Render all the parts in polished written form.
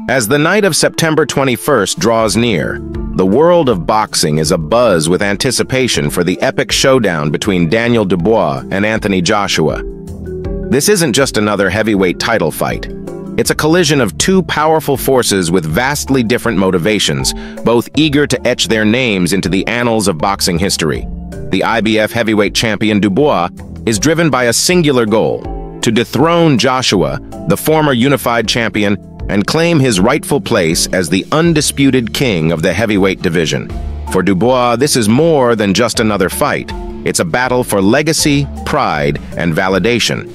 As the night of September 21st draws near, the world of boxing is abuzz with anticipation for the epic showdown between Daniel Dubois and Anthony Joshua. This isn't just another heavyweight title fight. It's a collision of two powerful forces with vastly different motivations, both eager to etch their names into the annals of boxing history. The IBF heavyweight champion Dubois is driven by a singular goal: to dethrone Joshua, the former unified champion, and claim his rightful place as the undisputed king of the heavyweight division. For Dubois, this is more than just another fight. It's a battle for legacy, pride, and validation.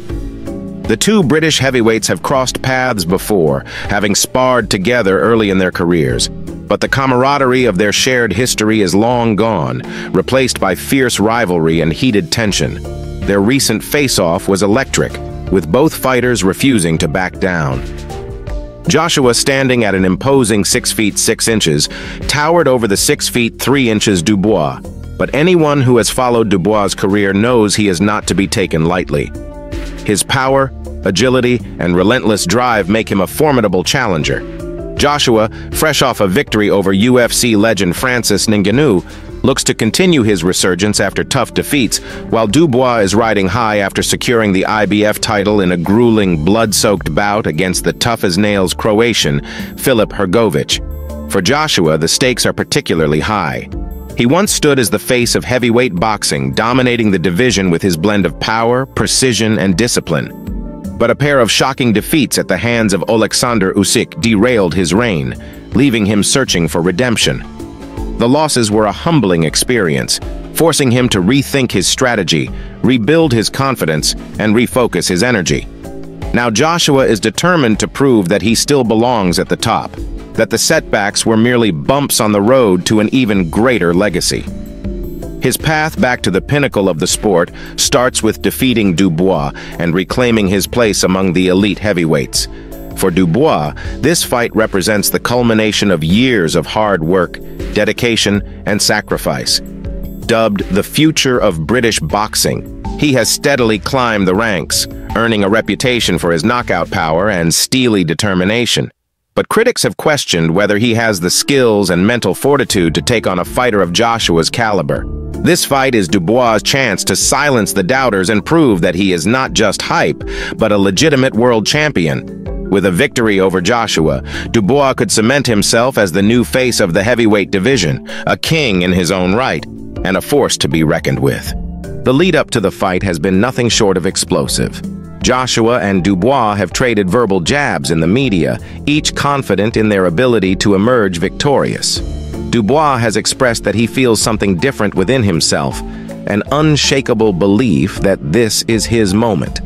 The two British heavyweights have crossed paths before, having sparred together early in their careers. But the camaraderie of their shared history is long gone, replaced by fierce rivalry and heated tension. Their recent face-off was electric, with both fighters refusing to back down. Joshua, standing at an imposing 6 feet 6 inches, towered over the 6 feet 3 inches Dubois. But anyone who has followed Dubois' career knows he is not to be taken lightly. His power, agility, and relentless drive make him a formidable challenger. Joshua, fresh off a victory over UFC legend Francis Ngannou, looks to continue his resurgence after tough defeats, while Dubois is riding high after securing the IBF title in a grueling, blood-soaked bout against the tough-as-nails Croatian Filip Hrgović. For Joshua, the stakes are particularly high. He once stood as the face of heavyweight boxing, dominating the division with his blend of power, precision, and discipline. But a pair of shocking defeats at the hands of Oleksandr Usyk derailed his reign, leaving him searching for redemption. The losses were a humbling experience, forcing him to rethink his strategy, rebuild his confidence, and refocus his energy. Now Joshua is determined to prove that he still belongs at the top, that the setbacks were merely bumps on the road to an even greater legacy. His path back to the pinnacle of the sport starts with defeating Dubois and reclaiming his place among the elite heavyweights. For Dubois, this fight represents the culmination of years of hard work, dedication, and sacrifice. Dubbed the future of British boxing, he has steadily climbed the ranks, earning a reputation for his knockout power and steely determination. But critics have questioned whether he has the skills and mental fortitude to take on a fighter of Joshua's caliber. This fight is Dubois' chance to silence the doubters and prove that he is not just hype, but a legitimate world champion. With a victory over Joshua, Dubois could cement himself as the new face of the heavyweight division, a king in his own right, and a force to be reckoned with. The lead-up to the fight has been nothing short of explosive. Joshua and Dubois have traded verbal jabs in the media, each confident in their ability to emerge victorious. Dubois has expressed that he feels something different within himself, an unshakable belief that this is his moment.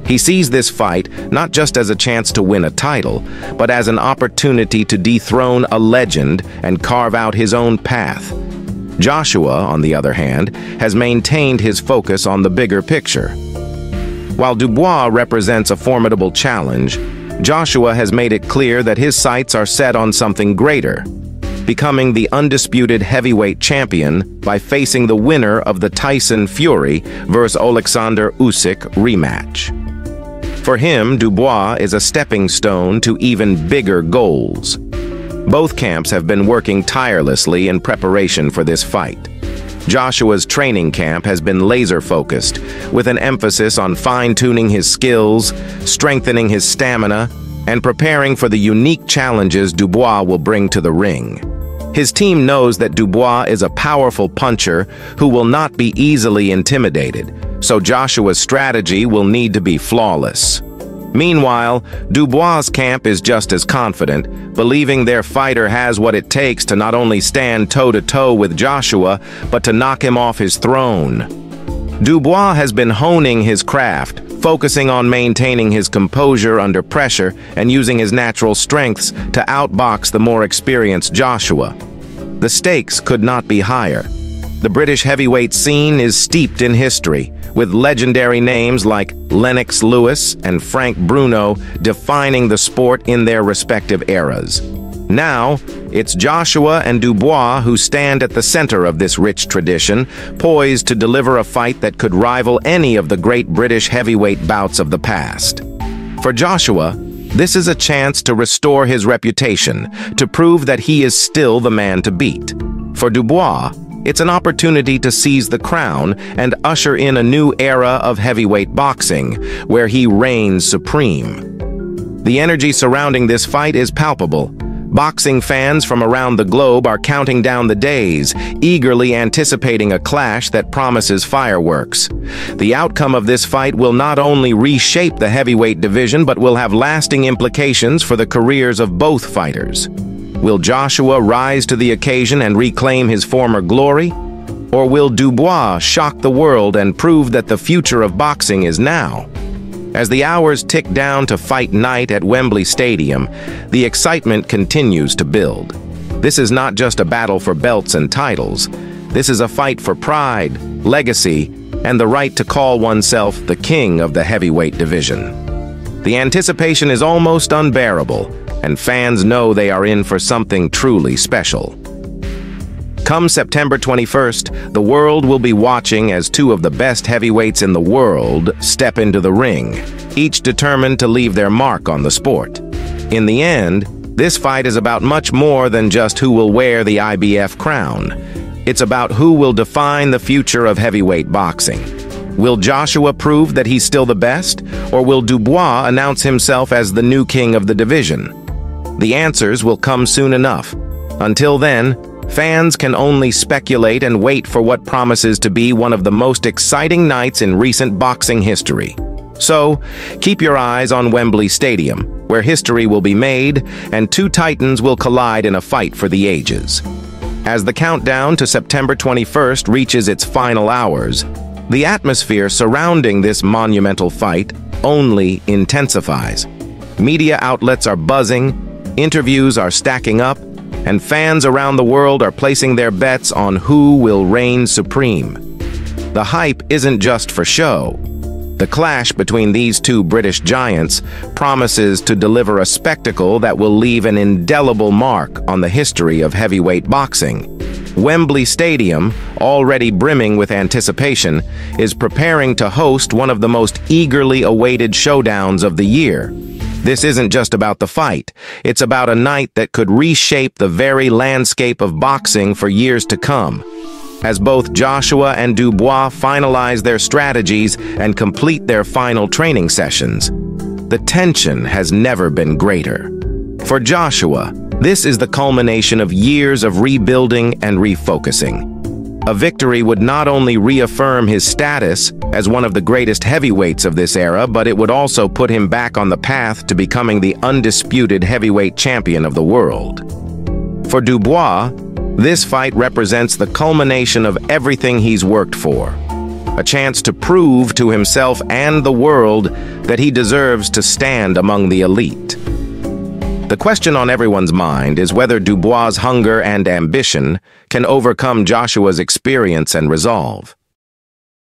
He sees this fight not just as a chance to win a title, but as an opportunity to dethrone a legend and carve out his own path. Joshua, on the other hand, has maintained his focus on the bigger picture. While Dubois represents a formidable challenge, Joshua has made it clear that his sights are set on something greater, becoming the undisputed heavyweight champion by facing the winner of the Tyson Fury vs. Oleksandr Usyk rematch. For him, Dubois is a stepping stone to even bigger goals. Both camps have been working tirelessly in preparation for this fight. Joshua's training camp has been laser-focused, with an emphasis on fine-tuning his skills, strengthening his stamina, and preparing for the unique challenges Dubois will bring to the ring. His team knows that Dubois is a powerful puncher who will not be easily intimidated, so Joshua's strategy will need to be flawless. Meanwhile, Dubois' camp is just as confident, believing their fighter has what it takes to not only stand toe-to-toe with Joshua, but to knock him off his throne. Dubois has been honing his craft, focusing on maintaining his composure under pressure and using his natural strengths to outbox the more experienced Joshua. The stakes could not be higher. The British heavyweight scene is steeped in history, with legendary names like Lennox Lewis and Frank Bruno defining the sport in their respective eras. Now, it's Joshua and Dubois who stand at the center of this rich tradition, poised to deliver a fight that could rival any of the great British heavyweight bouts of the past. For Joshua, This is a chance to restore his reputation, to prove that he is still the man to beat. For Dubois, it's an opportunity to seize the crown and usher in a new era of heavyweight boxing, where he reigns supreme. The energy surrounding this fight is palpable. Boxing fans from around the globe are counting down the days, eagerly anticipating a clash that promises fireworks. The outcome of this fight will not only reshape the heavyweight division, but will have lasting implications for the careers of both fighters. Will Joshua rise to the occasion and reclaim his former glory? Or will Dubois shock the world and prove that the future of boxing is now? As the hours tick down to fight night at Wembley Stadium, the excitement continues to build. This is not just a battle for belts and titles. This is a fight for pride, legacy, and the right to call oneself the king of the heavyweight division. The anticipation is almost unbearable, and fans know they are in for something truly special. Come September 21st, the world will be watching as two of the best heavyweights in the world step into the ring, each determined to leave their mark on the sport. In the end, this fight is about much more than just who will wear the IBF crown. It's about who will define the future of heavyweight boxing. Will Joshua prove that he's still the best, or will Dubois announce himself as the new king of the division? The answers will come soon enough. Until then, fans can only speculate and wait for what promises to be one of the most exciting nights in recent boxing history. So, keep your eyes on Wembley Stadium, where history will be made and two titans will collide in a fight for the ages. As the countdown to September 21st reaches its final hours, the atmosphere surrounding this monumental fight only intensifies. Media outlets are buzzing, interviews are stacking up, and fans around the world are placing their bets on who will reign supreme. The hype isn't just for show. The clash between these two British giants promises to deliver a spectacle that will leave an indelible mark on the history of heavyweight boxing. Wembley Stadium, already brimming with anticipation, is preparing to host one of the most eagerly awaited showdowns of the year. This isn't just about the fight. It's about a night that could reshape the very landscape of boxing for years to come. As both Joshua and Dubois finalize their strategies and complete their final training sessions, the tension has never been greater. For Joshua, this is the culmination of years of rebuilding and refocusing. A victory would not only reaffirm his status as one of the greatest heavyweights of this era, but it would also put him back on the path to becoming the undisputed heavyweight champion of the world. For Dubois, this fight represents the culmination of everything he's worked for. A chance to prove to himself and the world that he deserves to stand among the elite. The question on everyone's mind is whether Dubois' hunger and ambition can overcome Joshua's experience and resolve.